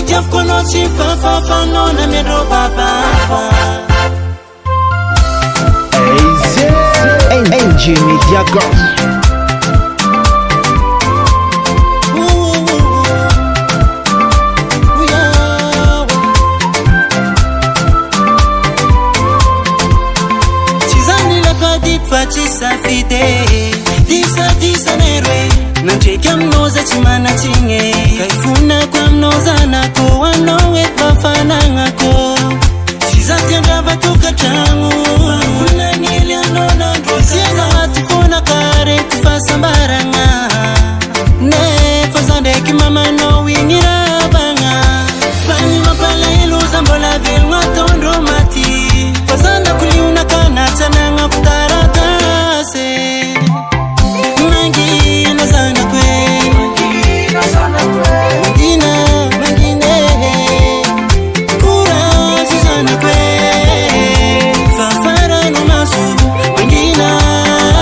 diaf kono si fa no na me ro baba NG Media Group. Fatisa fide disa nerwe nanche kyamnoza chimana chinge kaifuna kwa mnoza nako